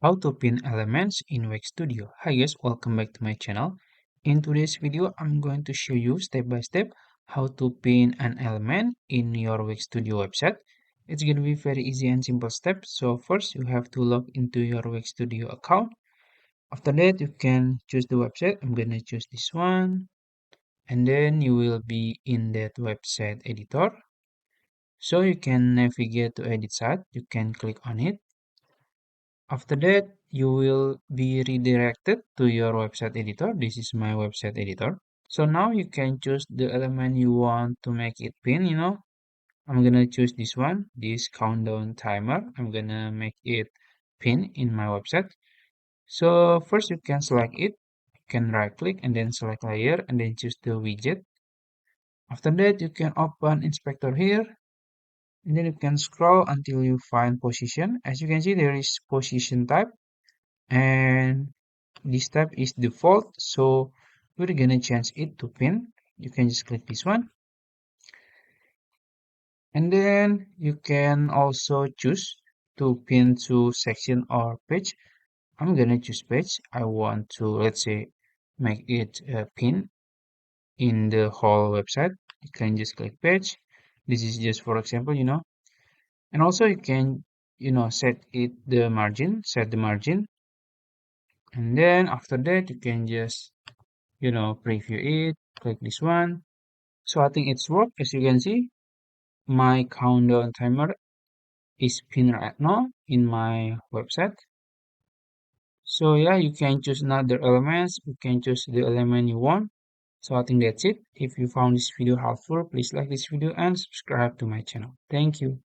How to pin elements in Wix Studio. Hi guys, welcome back to my channel. In today's video, I'm going to show you step by step how to pin an element in your Wix Studio website. It's going to be very easy and simple step. So first, you have to log into your Wix Studio account. After that, you can choose the website. I'm going to choose this one. And then you will be in that website editor. So you can navigate to edit site. You can click on it. After that, you will be redirected to your website editor. This is my website editor. So now you can choose the element you want to make it pin. I'm gonna choose this one, this countdown timer. I'm gonna make it pin in my website. So first you can select it. You can right click and then select layer and then choose the widget. After that, you can open inspector here and then you can scroll until you find position. As you can see, there is position type. And this tab is default, so we're gonna change it to pin. You can just click this one, and then you can also choose to pin to section or page. I'm gonna choose page. I want to, let's say, make it a pin in the whole website. You can just click page. This is just for example. And also you can, set the margin, and then after that you can just preview it, click this one. So I think it's worked. As you can see, my countdown timer is pinned right now in my website. So yeah, you can choose another elements. You can choose the element you want. So I think that's it. If you found this video helpful, please like this video and subscribe to my channel. Thank you.